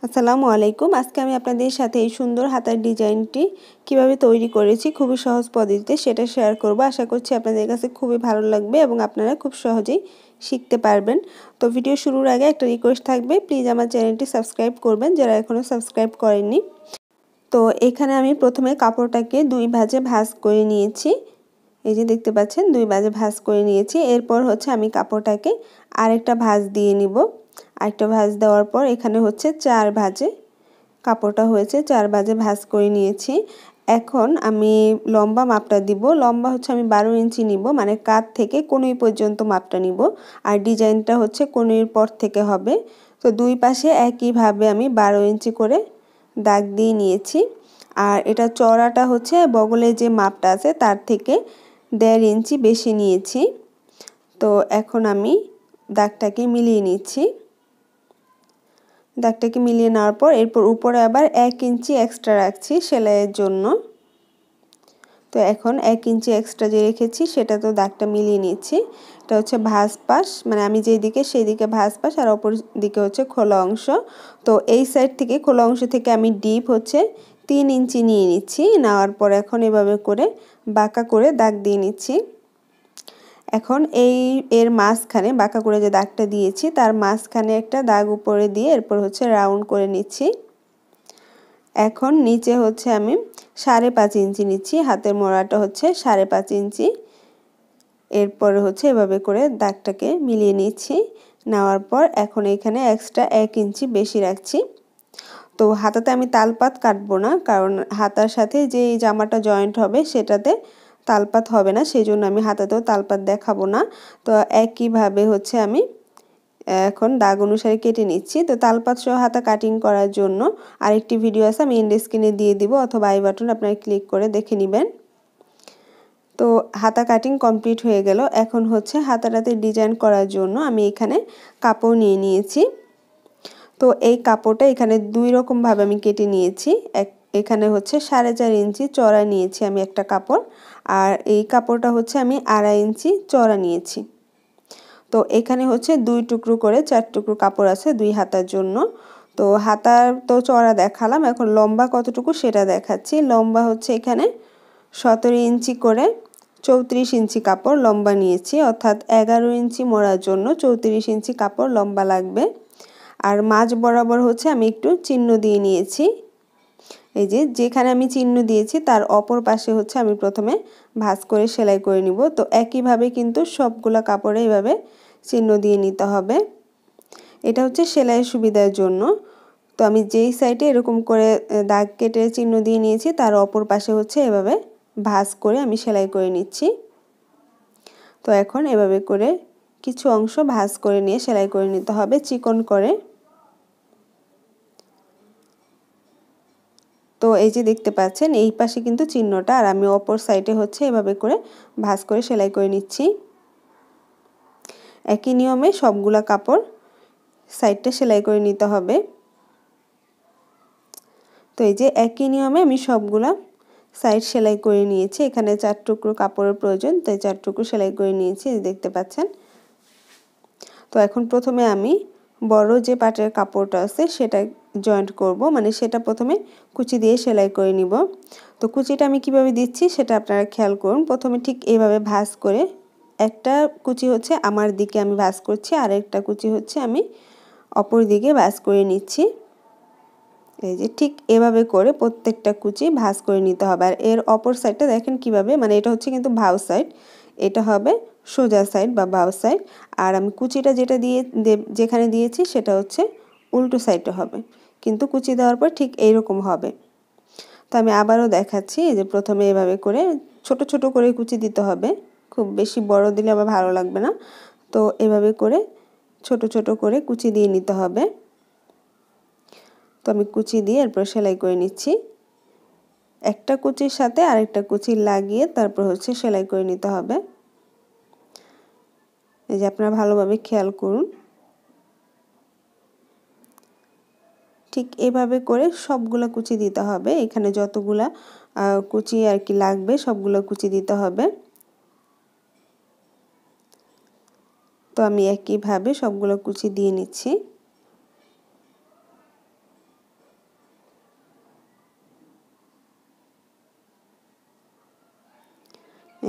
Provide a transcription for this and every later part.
আসসালামু আলাইকুম। আজকে আমি আপনাদের সাথে এই সুন্দর হাতার ডিজাইনটি কিভাবে তৈরি করেছি খুবই সহজ পদ্ধতিতে সেটা শেয়ার করব। আশা করছি আপনাদের কাছে খুবই ভালো লাগবে এবং আপনারা খুব সহজেই শিখতে পারবেন। তো ভিডিও শুরুর আগে একটা রিকোয়েস্ট থাকবে, প্লিজ আমার চ্যানেলটি সাবস্ক্রাইব করবেন যারা এখনও সাবস্ক্রাইব করেননি। তো এখানে আমি প্রথমে কাপড়টাকে দুই ভাঁজে ভাঁজ করে নিয়েছি। এই যে দেখতে পাচ্ছেন দুই ভাঁজে ভাঁজ করে নিয়েছি। এরপর হচ্ছে আমি কাপড়টাকে আরেকটা ভাঁজ দিয়ে নিব। আরেকটা ভাঁজ দেওয়ার পর এখানে হচ্ছে 4 ভাঁজে কাপড়টা হয়েছে, 4 ভাঁজে ভাঁজ করে নিয়েছি। এখন আমি লম্বা মাপটা দিব। লম্বা হচ্ছে আমি 12 ইঞ্চি নিব, মানে কাঁধ থেকে কনুই পর্যন্ত মাপটা নিব। আর ডিজাইনটা হচ্ছে কনুইয়ের পর থেকে হবে। তো দুই পাশে একইভাবে আমি 12 ইঞ্চি করে দাগ দিয়ে নিয়েছি। আর এটা চওড়াটা হচ্ছে বগলে যে মাপটা আছে তার থেকে 1.5 ইঞ্চি বেশি নিয়েছি। তো এখন আমি দাগটাকে মিলিয়ে নিচ্ছি। দাগটাকে মিলিয়ে নেওয়ার পর এরপর উপরে আবার 1 ইঞ্চি এক্সট্রা রাখছি সেলাইয়ের জন্য। তো এখন 1 ইঞ্চি এক্সট্রা যে রেখেছি সেটা তো দাগটা মিলিয়ে নিচ্ছি। এটা হচ্ছে ভাঁজ পাশ, মানে আমি যেই দিকে সেই দিকে ভাঁজ পাশ আর অপর দিকে হচ্ছে খোলা অংশ। তো এই সাইড থেকে খোলা অংশ থেকে আমি ডিপ হচ্ছে 3 ইঞ্চি নিয়ে নিচ্ছি। নেওয়ার পর এখন এভাবে করে বাঁকা করে দাগ দিয়ে নিচ্ছি। এখন এর মাঝখানে বাঁকা করে যে দাগটা দিয়েছি তার মাঝখানে একটা দাগ উপরে দিয়ে এরপর হচ্ছে রাউন্ড করে নিচ্ছি। এখন নিচে হচ্ছে আমি 5.5 ইঞ্চি নিচ্ছি। হাতের মোড়াটা হচ্ছে 5.5 ইঞ্চি। এরপর হচ্ছে এভাবে করে দাগটাকে মিলিয়ে নিচ্ছি। নেওয়ার পর এখন এখানে এক্সট্রা 1 ইঞ্চি বেশি রাখছি। তো হাতাতে আমি তালপাত কাটবো না, কারণ হাতার সাথে যে জামাটা জয়েন্ট হবে সেটাতে তালপাত হবে না, সেই জন্য আমি হাতাতেও তালপাত দেখাবো না। তো একইভাবে হচ্ছে আমি এখন দাগ অনুসারে কেটে নিচ্ছি। তো তালপাত সহ হাতা কাটিং করার জন্য আরেকটি ভিডিও আছে, আমি এন্ড স্ক্রিনে দিয়ে দিব অথবা আই বাটন আপনারা ক্লিক করে দেখে নেবেন। তো হাতা কাটিং কমপ্লিট হয়ে গেল। এখন হচ্ছে হাতাটাতে ডিজাইন করার জন্য আমি এখানে কাপড় নিয়ে নিয়েছি। তো এই কাপড়টা এখানে দুই রকম ভাবে আমি কেটে নিয়েছি। এখানে হচ্ছে 4.5 ইঞ্চি চওড়া নিয়েছি আমি একটা কাপড়, আর এই কাপড়টা হচ্ছে আমি 2.5 ইঞ্চি চওড়া নিয়েছি। তো এখানে হচ্ছে 2 টুকরো করে 4 টুকরো কাপড় আছে দুই হাতার জন্য। তো হাতার তো চওড়া দেখালাম, এখন লম্বা কতটুকু সেটা দেখাচ্ছি। লম্বা হচ্ছে এখানে 17 ইঞ্চি করে 34 ইঞ্চি কাপড় লম্বা নিয়েছি, অর্থাৎ 11 ইঞ্চি মোড়ার জন্য 34 ইঞ্চি কাপড় লম্বা লাগবে। আর মাঝ বরাবর হচ্ছে আমি একটু চিহ্ন দিয়ে নিয়েছি। এই যে যেখানে আমি চিহ্ন দিয়েছি তার অপর পাশে হচ্ছে আমি প্রথমে ভাঁজ করে সেলাই করে নিব। তো একইভাবে কিন্তু সবগুলা কাপড়ে এইভাবে চিহ্ন দিয়ে নিতে হবে। এটা হচ্ছে সেলাইয়ের সুবিধার জন্য। তো আমি যেই সাইডে এরকম করে দাগ কেটে চিহ্ন দিয়ে নিয়েছি তার অপর পাশে হচ্ছে এভাবে ভাঁজ করে আমি সেলাই করে নিচ্ছি। তো এখন এভাবে করে কিছু অংশ ভাঁজ করে নিয়ে সেলাই করে নিতে হবে চিকন করে। তো এই যে দেখতে পাচ্ছেন এই পাশে কিন্তু চিহ্নটা, আর আমি অপর সাইডে হচ্ছে এভাবে করে ভাঁজ করে সেলাই করে নিচ্ছি। একই নিয়মে সবগুলা কাপড় সাইডটা সেলাই করে নিতে হবে। তো এই যে একই নিয়মে আমি সবগুলা সাইড সেলাই করে নিয়েছি। এখানে 4 টুকরো কাপড়ের প্রয়োজন, তাই 4 টুকরো সেলাই করে নিয়েছি, দেখতে পাচ্ছেন। তো এখন প্রথমে আমি বড় যে পাটের কাপড়টা আছে সেটা জয়েন্ট করব, মানে সেটা প্রথমে কুচি দিয়ে সেলাই করে নিব। তো কুচিটা আমি কিভাবে দিচ্ছি সেটা আপনারা খেয়াল করুন। প্রথমে ঠিক এইভাবে ভাঁজ করে একটা কুচি হচ্ছে আমার দিকে আমি ভাঁজ করছি, আর একটা কুচি হচ্ছে আমি অপর দিকে ভাঁজ করে নিচ্ছি। এই যে ঠিক এভাবে করে প্রত্যেকটা কুচি ভাঁজ করে নিতে হবে। আর এর অপর সাইডটা দেখেন কিভাবে, মানে এটা হচ্ছে কিন্তু ভাউ সাইড, এটা হবে সোজা সাইড বা বাউ সাইড। আর আমি কুচিটা যেখানে দিয়েছি সেটা হচ্ছে উল্টো সাইডে হবে, কিন্তু কুচি দেওয়ার পর ঠিক এইরকম হবে। তো আমি আবারও দেখাচ্ছি যে প্রথমে এভাবে করে ছোট ছোট করে কুচি দিতে হবে, খুব বেশি বড় দিলে আবার ভালো লাগবে না। তো এভাবে করে ছোট ছোট করে কুচি দিয়ে নিতে হবে। তো আমি কুচি দিয়ে এরপর সেলাই করে নিচ্ছি। একটা কুচির সাথে আরেকটা কুচি লাগিয়ে তারপর হচ্ছে সেলাই করে নিতে হবে। এই যে আপনারা ভালোভাবে খেয়াল করুন। ঠিক এভাবে করে সবগুলা কুচি দিতে হবে, এখানে যতগুলা কুচি আর কি লাগবে সবগুলো কুচি দিতে হবে। তো আমি একইভাবে সবগুলো কুচি দিয়ে নিচ্ছি।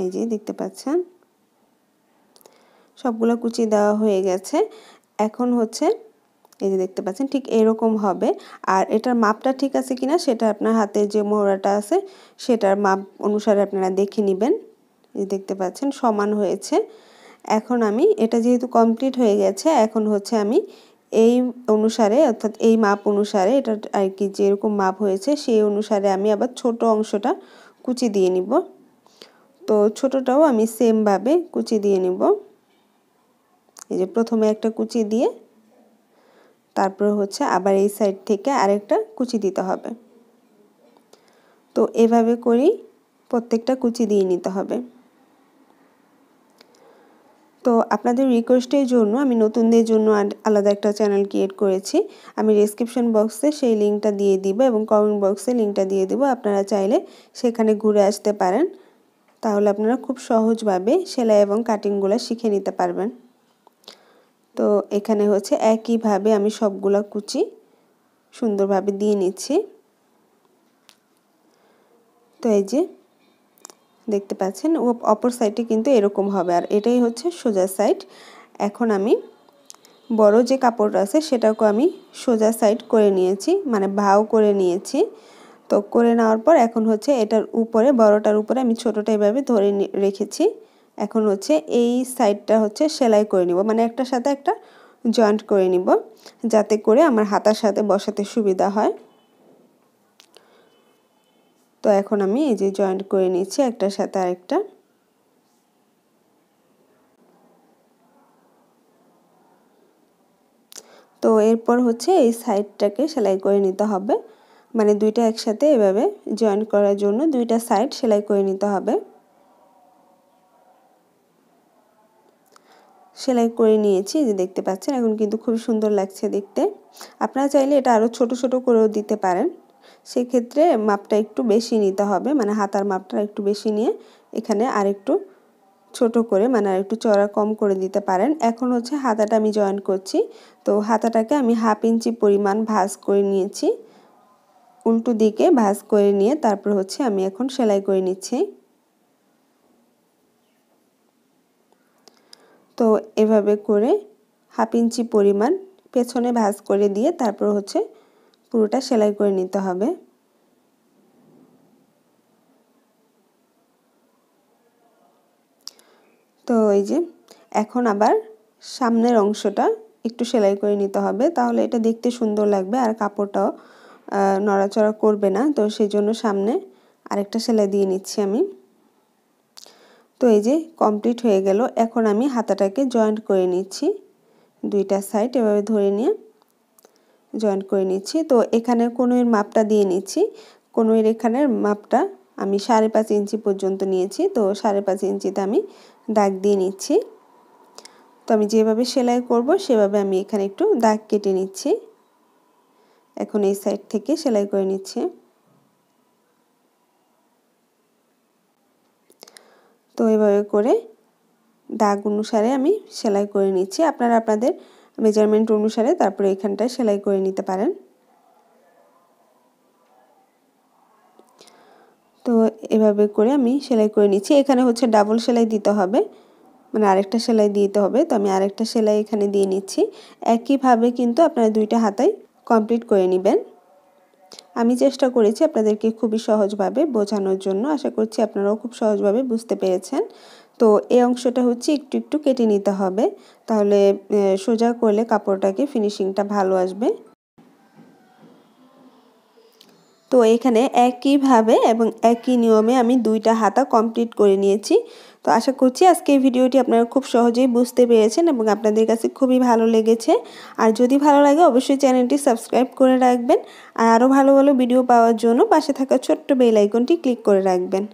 এই যে দেখতে পাচ্ছেন সবগুলো কুচি দেওয়া হয়ে গেছে। এখন হচ্ছে এই যে দেখতে পাচ্ছেন ঠিক এরকম হবে। আর এটার মাপটা ঠিক আছে কিনা সেটা আপনার হাতে যে মোহরাটা আছে সেটার মাপ অনুসারে আপনারা দেখে নেবেন। এই দেখতে পাচ্ছেন সমান হয়েছে। এখন আমি এটা যেহেতু কমপ্লিট হয়ে গেছে, এখন হচ্ছে আমি এই অনুসারে অর্থাৎ এই মাপ অনুসারে এটা আর কি যেরকম মাপ হয়েছে সেই অনুসারে আমি আবার ছোট অংশটা কুচি দিয়ে নিব। তো ছোটটাও আমি সেম ভাবে কুচি দিয়ে নিব। এই যে প্রথমে একটা কুচি দিয়ে তারপর হচ্ছে আবার এই সাইড থেকে আরেকটা কুচি দিতে হবে। তো এভাবে করেই প্রত্যেকটা কুচি দিয়ে নিতে হবে। তো আপনাদের রিকোয়েস্টের জন্য আমি নতুনদের জন্য আলাদা একটা চ্যানেল ক্রিয়েট করেছি। আমি ডেসক্রিপশন বক্সে সেই লিঙ্কটা দিয়ে দিব এবং কমেন্ট বক্সে লিঙ্কটা দিয়ে দিব। আপনারা চাইলে সেখানে ঘুরে আসতে পারেন। তাহলে আপনারা খুব সহজভাবে সেলাই এবং কাটিংগুলো শিখে নিতে পারবেন। তো এখানে হচ্ছে একইভাবে আমি সবগুলা কুচি সুন্দরভাবে দিয়ে নিচ্ছি। তো এই যে দেখতে পাচ্ছেন অপর সাইডে কিন্তু এরকম হবে, আর এটাই হচ্ছে সোজা সাইড। এখন আমি বড় যে কাপড়টা আছে সেটাকে আমি সোজা সাইড করে নিয়েছি, মানে ভাও করে নিয়েছি। তো করে নেওয়ার পর এখন হচ্ছে এটার উপরে বড়টার উপরে আমি ছোটটা এভাবে ধরে রেখেছি। এখন হচ্ছে এই সাইডটা হচ্ছে সেলাই করে নিব, মানে একটার সাথে একটা জয়েন্ট করে নিব যাতে করে আমার হাতার সাথে বসাতে সুবিধা হয়। তো এখন আমি এই যে জয়েন্ট করে নিচ্ছি একটার সাথে আরেকটা। তো এরপর হচ্ছে এই সাইডটাকে সেলাই করে নিতে হবে, মানে দুইটা একসাথে এভাবে জয়েন্ট করার জন্য দুইটা সাইড সেলাই করে নিতে হবে। সেলাই করে নিয়েছি, যে দেখতে পাচ্ছেন এখন কিন্তু খুব সুন্দর লাগছে দেখতে। আপনারা চাইলে এটা আরো ছোট ছোট করেও দিতে পারেন, সেক্ষেত্রে মাপটা একটু বেশি নিতে হবে, মানে হাতার মাপটা একটু বেশি নিয়ে এখানে আরেকটু ছোট করে মানে আরেকটু চওড়া কম করে দিতে পারেন। এখন হচ্ছে হাতাটা আমি জয়েন করছি। তো হাতাটাকে আমি 1/2 ইঞ্চি পরিমাণ ভাঁজ করে নিয়েছি, উল্টো দিকে ভাঁজ করে নিয়ে তারপর হচ্ছে আমি এখন সেলাই করে নিচ্ছি। তো এভাবে করে 1/2 ইঞ্চি পরিমাণ পেছনে ভাঁজ করে দিয়ে তারপর হচ্ছে পুরোটা সেলাই করে নিতে হবে। তো এই যে এখন আবার সামনের অংশটা একটু সেলাই করে নিতে হবে, তাহলে এটা দেখতে সুন্দর লাগবে আর কাপড়টাও নড়াচড়া করবে না। তো সেই জন্য সামনে আরেকটা সেলাই দিয়ে নিচ্ছি আমি। তো এই যে কমপ্লিট হয়ে গেল। এখন আমি হাতাটাকে জয়েন্ট করে নিচ্ছি, দুইটা সাইড এভাবে ধরে নিয়ে জয়েন্ট করে নিচ্ছি। তো এখানে কনুইয়ের মাপটা দিয়ে নিচ্ছি। কনুইয়ের এখানের মাপটা আমি 5.5 ইঞ্চি পর্যন্ত নিয়েছি। তো 5.5 ইঞ্চিতে আমি দাগ দিয়ে নিচ্ছি। তো আমি যেভাবে সেলাই করব সেভাবে আমি এখানে একটু দাগ কেটে নিচ্ছি। এখন এই সাইড থেকে সেলাই করে নিচ্ছি। তো এভাবে করে দাগ অনুসারে আমি সেলাই করে নিচ্ছি। আপনারা আপনাদের মেজারমেন্ট অনুসারে তারপরে এখানটায় সেলাই করে নিতে পারেন। তো এভাবে করে আমি সেলাই করে নিচ্ছি। এখানে হচ্ছে ডাবল সেলাই দিতে হবে, মানে আরেকটা সেলাই দিতে হবে। তো আমি আরেকটা সেলাই এখানে দিয়ে নিচ্ছি। একইভাবে কিন্তু আপনারা দুইটা হাতাই কমপ্লিট করে নেবেন। আমি চেষ্টা করেছি আপনাদেরকে খুবই সহজভাবে বোঝানোর জন্য। আশা করছি আপনারাও খুব সহজভাবে বুঝতে পেরেছেন। তো এই অংশটা হচ্ছে একটু একটু কেটে নিতে হবে, তাহলে সোজা করলে কাপড়টাকে ফিনিশিংটা ভালো আসবে। তো এখানে একইভাবে এবং একই নিয়মে আমি দুইটা হাতা কমপ্লিট করে নিয়েছি। তো আশা করছি আজকে এই ভিডিওটি আপনারা খুব সহজেই বুঝতে পেরেছেন এবং আপনাদের কাছে খুবই ভালো লেগেছে। আর যদি ভালো লাগে অবশ্যই চ্যানেলটি সাবস্ক্রাইব করে রাখবেন, আর আরও ভালো ভালো ভিডিও পাওয়ার জন্য পাশে থাকা ছোট্ট বেল আইকনটি ক্লিক করে রাখবেন।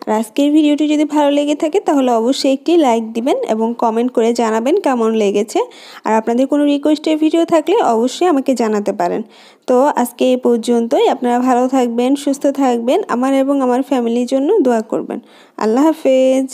আর আজকের ভিডিওটি যদি ভালো লেগে থাকে তাহলে অবশ্যই একটি লাইক দিবেন এবং কমেন্ট করে জানাবেন কেমন লেগেছে। আর আপনাদের কোনো রিকোয়েস্টের ভিডিও থাকলে অবশ্যই আমাকে জানাতে পারেন। তো আজকে এই পর্যন্তই। আপনারা ভালো থাকবেন, সুস্থ থাকবেন, আমার এবং আমার ফ্যামিলির জন্য দোয়া করবেন। আল্লাহ হাফেজ।